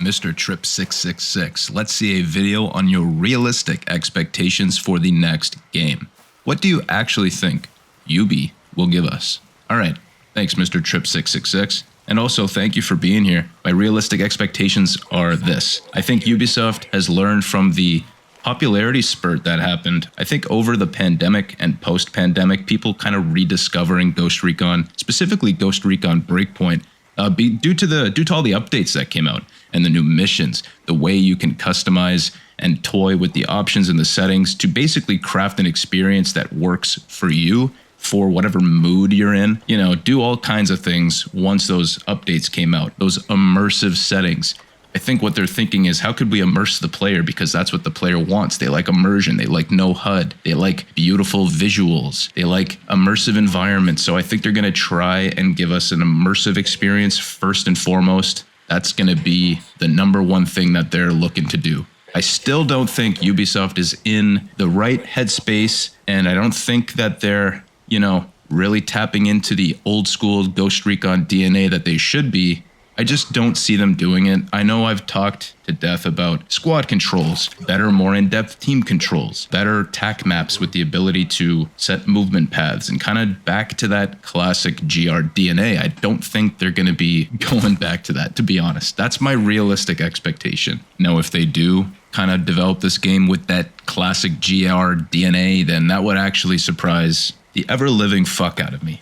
Mr. Trip 666. Let's see a video on your realistic expectations for the next game. What do you actually think Ubi will give us? All right, thanks, Mr. Trip 666. And also, thank you for being here. My realistic expectations are this. I think Ubisoft has learned from the popularity spurt that happened, I think, over the pandemic and post-pandemic, people kind of rediscovering Ghost Recon, specifically Ghost Recon Breakpoint, due to all the updates that came out and the new missions, the way you can customize and toy with the options and the settings to basically craft an experience that works for you, for whatever mood you're in, you know, do all kinds of things once those updates came out, those immersive settings. I think what they're thinking is, how could we immerse the player? Because that's what the player wants. They like immersion. They like no HUD. They like beautiful visuals. They like immersive environments. So I think they're going to try and give us an immersive experience first and foremost. That's going to be the number one thing that they're looking to do. I still don't think Ubisoft is in the right headspace, and I don't think that they're, you know, really tapping into the old school Ghost Recon DNA that they should be. I just don't see them doing it. I know I've talked to death about squad controls, better, more in-depth team controls, better tac maps with the ability to set movement paths, and kind of back to that classic GR DNA. I don't think they're going to be going back to that, to be honest. That's my realistic expectation. Now, if they do kind of develop this game with that classic GR DNA, then that would actually surprise the ever-living fuck out of me.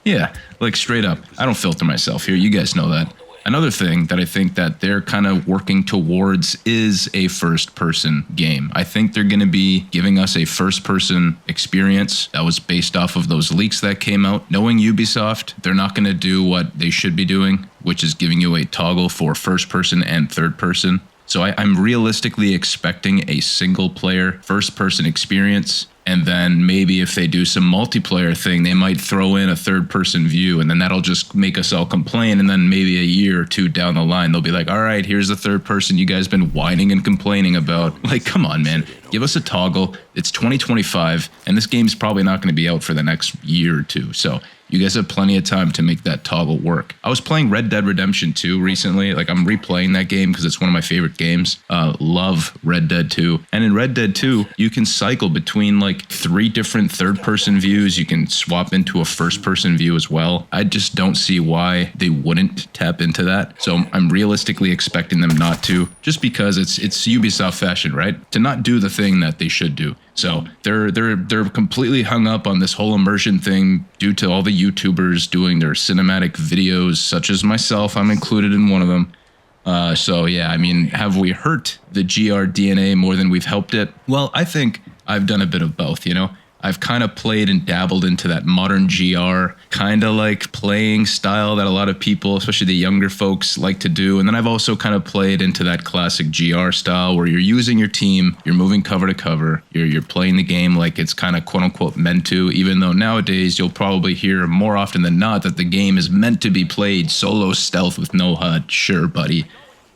Yeah, like straight up. I don't filter myself here. You guys know that. Another thing that I think that they're kind of working towards is a first-person game. I think they're going to be giving us a first-person experience that was based off of those leaks that came out. Knowing Ubisoft, they're not going to do what they should be doing, which is giving you a toggle for first-person and third-person. So I'm realistically expecting a single-player first-person experience. And then maybe if they do some multiplayer thing, they might throw in a third-person view, and then that'll just make us all complain. And then maybe a year or two down the line, they'll be like, all right, here's the third person you guys been whining and complaining about. Like, come on, man. Give us a toggle. It's 2025, and this game's probably not going to be out for the next year or two. So you guys have plenty of time to make that toggle work. I was playing Red Dead Redemption 2 recently. Like, I'm replaying that game because it's one of my favorite games. Love Red Dead 2. And in Red Dead 2, you can cycle between like 3 different third-person views. You can swap into a first-person view as well. I just don't see why they wouldn't tap into that. So I'm realistically expecting them not to, just because it's Ubisoft fashion, right? To not do the thing that they should do. So they're completely hung up on this whole immersion thing due to all the YouTubers doing their cinematic videos, such as myself. I'm included in one of them. So yeah, I mean, have we hurt the GR DNA more than we've helped it? Well, I think I've done a bit of both, you know? I've kind of played and dabbled into that modern GR kind of like playing style that a lot of people, especially the younger folks, like to do. And then I've also kind of played into that classic GR style where you're using your team, you're moving cover to cover, you're playing the game like it's kind of quote unquote meant to, even though nowadays you'll probably hear more often than not that the game is meant to be played solo stealth with no HUD. Sure, buddy.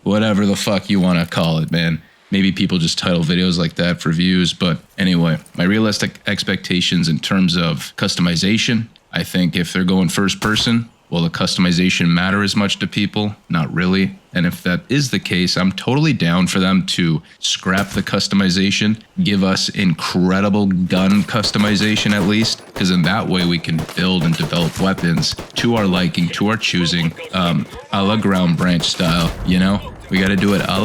Whatever the fuck you want to call it, man. Maybe people just title videos like that for views. But anyway, my realistic expectations in terms of customization, I think if they're going first person, will the customization matter as much to people? Not really. And if that is the case, I'm totally down for them to scrap the customization, give us incredible gun customization at least, because in that way we can build and develop weapons to our liking, to our choosing, a la Ground Branch style, you know? We got to do it a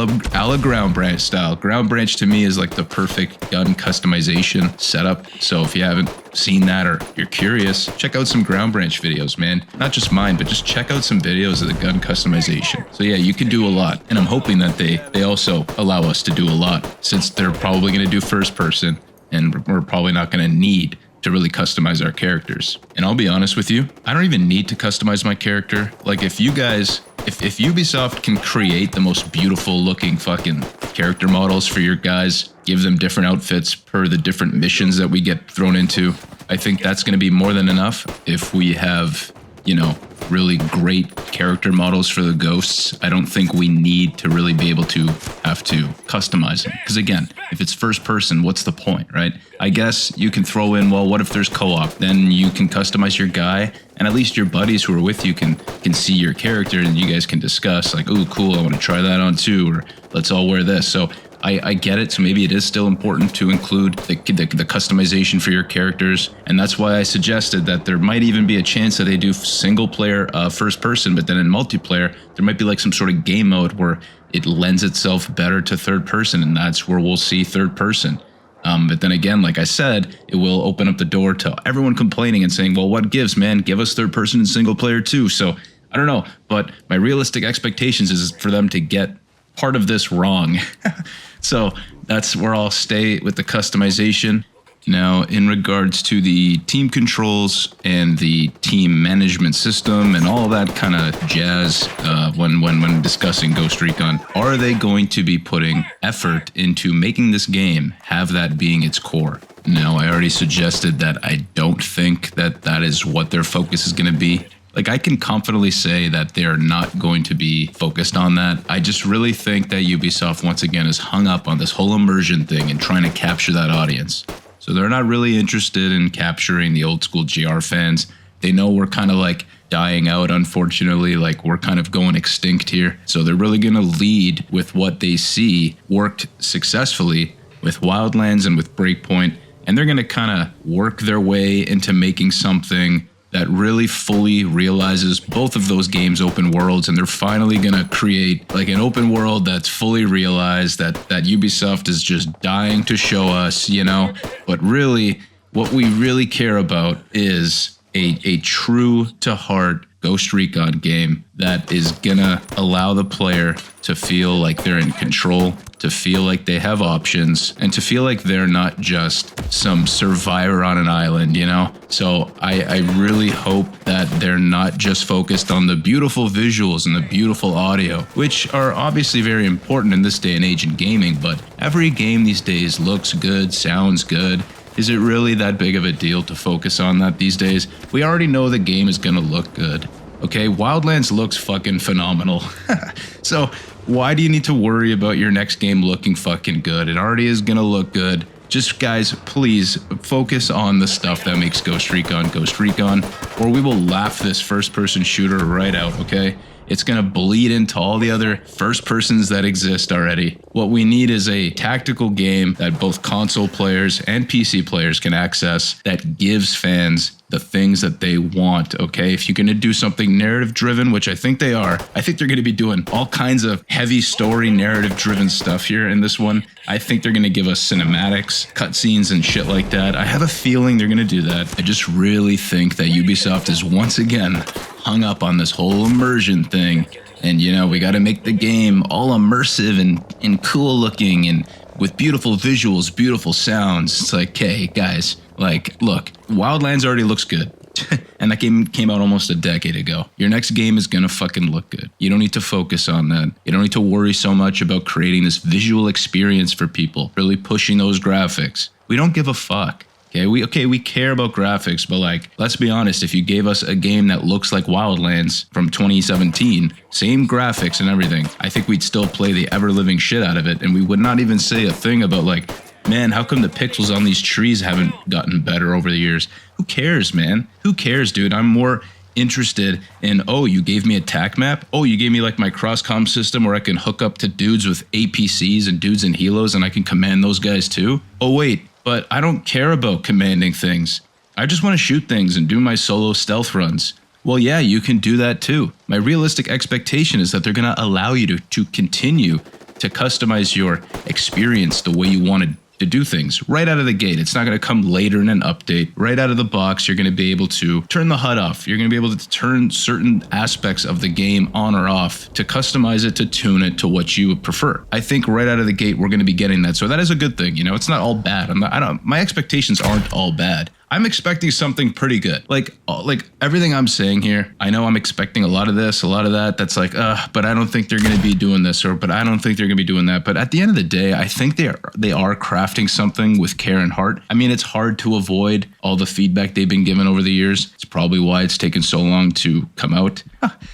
la Ground Branch style. Ground Branch to me is like the perfect gun customization setup. So if you haven't seen that or you're curious, check out some Ground Branch videos, man. Not just mine, but just check out some videos of the gun customization. So yeah, you can do a lot. And I'm hoping that they also allow us to do a lot, since they're probably going to do first person and we're probably not going to need to really customize our characters. And I'll be honest with you, I don't even need to customize my character. Like, if you guys, if Ubisoft can create the most beautiful looking fucking character models for your guys, give them different outfits per the different missions that we get thrown into, I think that's going to be more than enough. If we have really great character models for the ghosts. I don't think we need to really be able to have to customize them. Because again, if it's first person, what's the point, right? I guess you can throw in, well, what if there's co-op? Then you can customize your guy, and at least your buddies who are with you can see your character, and you guys can discuss like, oh, cool, I want to try that on too, or let's all wear this. So I get it. So maybe it is still important to include the customization for your characters. And that's why I suggested that there might even be a chance that they do single player first person, but then in multiplayer, there might be like some sort of game mode where it lends itself better to third person. And that's where we'll see third person. But then again, like I said, it will open up the door to everyone complaining and saying, well, what gives, man? Give us third person and single player too. So I don't know. But my realistic expectations is for them to get part of this wrong. So that's where I'll stay with the customization. Now, in regards to the team controls and the team management system and all that kind of jazz when discussing Ghost Recon, are they going to be putting effort into making this game have that being its core? Now, I already suggested that I don't think that that is what their focus is going to be. Like, I can confidently say that they're not going to be focused on that. I just really think that Ubisoft, once again, is hung up on this whole immersion thing and trying to capture that audience. So they're not really interested in capturing the old school GR fans. They know we're kind of like dying out, unfortunately, like we're kind of going extinct here. So they're really going to lead with what they see worked successfully with Wildlands and with Breakpoint. And they're going to kind of work their way into making something that really fully realizes both of those games' open worlds, and they're finally gonna create like an open world that's fully realized that Ubisoft is just dying to show us, But really, what we really care about is a true to heart Ghost Recon game that is gonna allow the player to feel like they're in control, to feel like they have options, and to feel like they're not just some survivor on an island, So I really hope that they're not just focused on the beautiful visuals and the beautiful audio, which are obviously very important in this day and age in gaming, but every game these days looks good, sounds good. Is it really that big of a deal to focus on that these days? We already know the game is gonna look good. Okay, Wildlands looks fucking phenomenal. So why do you need to worry about your next game looking fucking good? It already is gonna look good. Just guys, please focus on the stuff that makes Ghost Recon, or we will laugh this first-person shooter right out, okay? It's going to bleed into all the other first persons that exist already. What we need is a tactical game that both console players and PC players can access that gives fans the things that they want, okay? If you're going to do something narrative-driven, which I think they are, I think they're going to be doing all kinds of heavy story narrative-driven stuff here in this one. I think they're going to give us cinematics, cutscenes, and shit like that. I have a feeling they're going to do that. I just really think that Ubisoft is once again hung up on this whole immersion thing. And, we got to make the game all immersive and cool looking and with beautiful visuals, beautiful sounds. It's like, hey, guys, look, Wildlands already looks good. And that game came out almost a decade ago. Your next game is gonna fucking look good. You don't need to focus on that. You don't need to worry so much about creating this visual experience for people, really pushing those graphics. We don't give a fuck. We care about graphics, but let's be honest, if you gave us a game that looks like Wildlands from 2017, same graphics and everything, I think we'd still play the ever-living shit out of it, and we would not even say a thing about man, how come the pixels on these trees haven't gotten better over the years? Who cares, man? Who cares, dude? I'm more interested in, oh, you gave me a tac map? Oh, you gave me my cross-comm system where I can hook up to dudes with APCs and dudes in helos and I can command those guys too? Oh, wait. But I don't care about commanding things. I just want to shoot things and do my solo stealth runs. Well, yeah, you can do that too. My realistic expectation is that they're going to allow you to continue to customize your experience the way you wanted to do things right out of the gate. It's not going to come later in an update. Right out of the box, you're going to be able to turn the HUD off. You're going to be able to turn certain aspects of the game on or off to customize it, to tune it to what you prefer. I think right out of the gate, we're going to be getting that. So that is a good thing. It's not all bad. My expectations aren't all bad. I'm expecting something pretty good. Like everything I'm saying here, I know I'm expecting a lot of this, a lot of that. That's like, but I don't think they're going to be doing this, or but I don't think they're going to be doing that. But at the end of the day, I think they are crafting something with care and heart. I mean, it's hard to avoid all the feedback they've been given over the years. It's probably why it's taken so long to come out.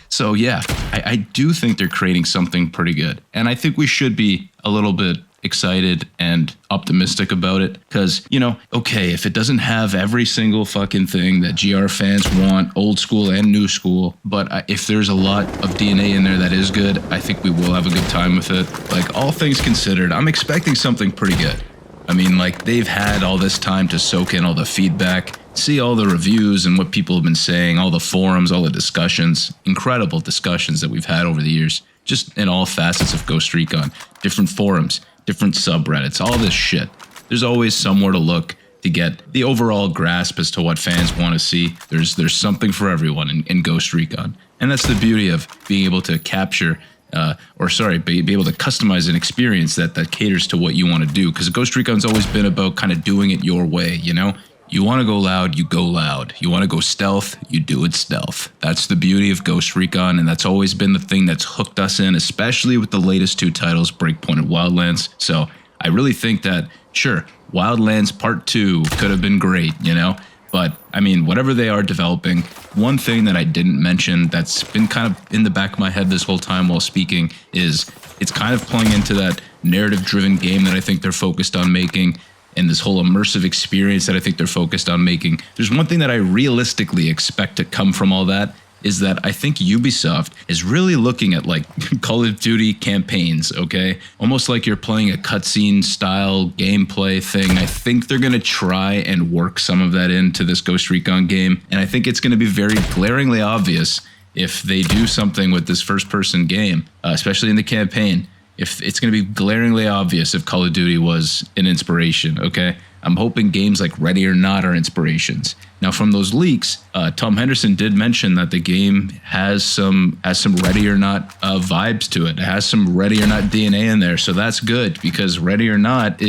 So yeah, I do think they're creating something pretty good. And I think we should be a little bit excited and optimistic about it, because, you know, okay, if it doesn't have every single fucking thing that GR fans want, old school and new school, but if there's a lot of DNA in there that is good, I think we will have a good time with it. Like, all things considered, I'm expecting something pretty good. I mean, like, they've had all this time to soak in all the feedback, see all the reviews and what people have been saying, all the forums, all the discussions, incredible discussions that we've had over the years, just in all facets of Ghost Recon, different forums, different subreddits, all this shit. There's always somewhere to look to get the overall grasp as to what fans want to see. There's something for everyone in Ghost Recon. And that's the beauty of being able to capture, be able to customize an experience that caters to what you want to do. Because Ghost Recon's always been about kind of doing it your way, you know? You want to go loud, you go loud. You want to go stealth, you do it stealth. That's the beauty of Ghost Recon, and that's always been the thing that's hooked us in, especially with the latest two titles, Breakpoint and Wildlands. So I really think that, sure, Wildlands Part 2 could have been great, you know? But, I mean, whatever they are developing, one thing that I didn't mention that's been kind of in the back of my head this whole time while speaking is it's kind of playing into that narrative-driven game that I think they're focused on making, and this whole immersive experience that I think they're focused on making. There's one thing that I realistically expect to come from all that, is that I think Ubisoft is really looking at like Call of Duty campaigns, okay? Almost like you're playing a cutscene style gameplay thing. I think they're gonna try and work some of that into this Ghost Recon game, and I think it's gonna be very glaringly obvious if they do something with this first person game, especially in the campaign. If it's going to be glaringly obvious if Call of Duty was an inspiration, okay? I'm hoping games like Ready or Not are inspirations. Now, from those leaks, Tom Henderson did mention that the game has some Ready or Not vibes to it. It has some Ready or Not DNA in there, so that's good, because Ready or Not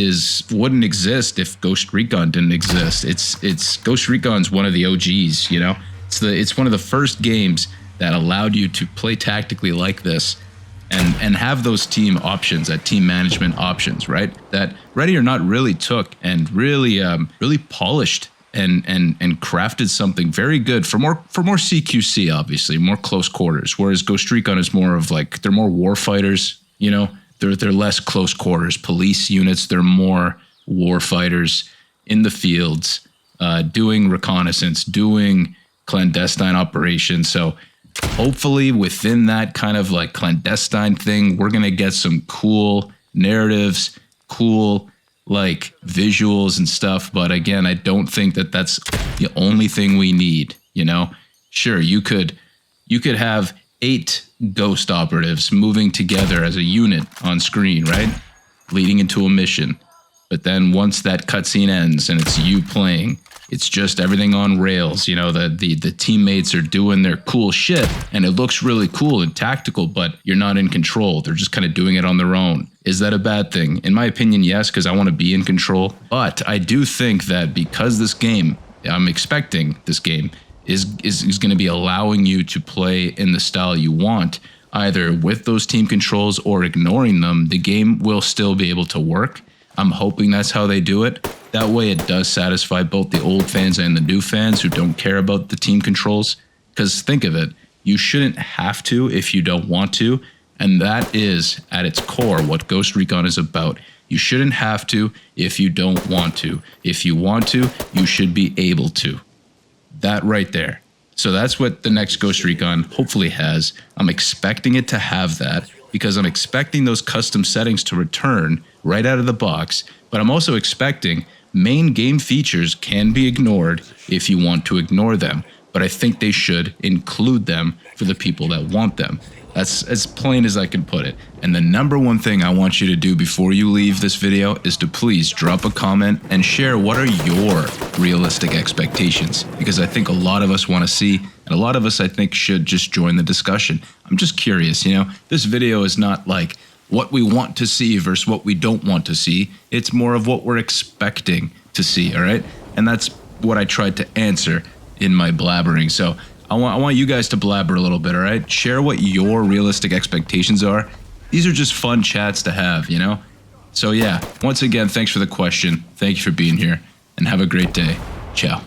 wouldn't exist if Ghost Recon didn't exist. It's Ghost Recon's one of the OGs, you know? It's one of the first games that allowed you to play tactically like this, and have those team options, that team management options, right? That Ready or Not really took and really polished and crafted something very good for more CQC, obviously, more close quarters. Whereas Ghost Recon is more of like, they're more war fighters, you know? They're less close quarters. Police units, they're more war fighters in the fields, doing reconnaissance, doing clandestine operations. So hopefully within that kind of like clandestine thing, we're going to get some cool narratives, cool like visuals and stuff. But again, I don't think that that's the only thing we need, you know? Sure, you could have 8 ghost operatives moving together as a unit on screen, right? Leading into a mission. But then once that cutscene ends and it's you playing, it's just everything on rails. You know, the teammates are doing their cool shit and it looks really cool and tactical, but you're not in control. They're just kind of doing it on their own. Is that a bad thing? In my opinion, yes, because I want to be in control. But I do think that because this game, I'm expecting this game, is going to be allowing you to play in the style you want, either with those team controls or ignoring them, the game will still be able to work. I'm hoping that's how they do it. That way it does satisfy both the old fans and the new fans who don't care about the team controls. Because think of it, you shouldn't have to if you don't want to. And that is, at its core, what Ghost Recon is about. You shouldn't have to if you don't want to. If you want to, you should be able to. That right there. So that's what the next Ghost Recon hopefully has. I'm expecting it to have that, because I'm expecting those custom settings to return right out of the box, but I'm also expecting main game features can be ignored if you want to ignore them, but I think they should include them for the people that want them. That's as plain as I can put it. And the number one thing I want you to do before you leave this video is to please drop a comment and share what are your realistic expectations, because I think a lot of us want to see, and a lot of us I think should just join the discussion. I'm just curious, you know, this video is not like what we want to see versus what we don't want to see. It's more of what we're expecting to see, all right? And that's what I tried to answer in my blabbering. So I want you guys to blabber a little bit, all right? Share what your realistic expectations are. These are just fun chats to have, you know? So yeah, once again, thanks for the question. Thank you for being here, and have a great day. Ciao.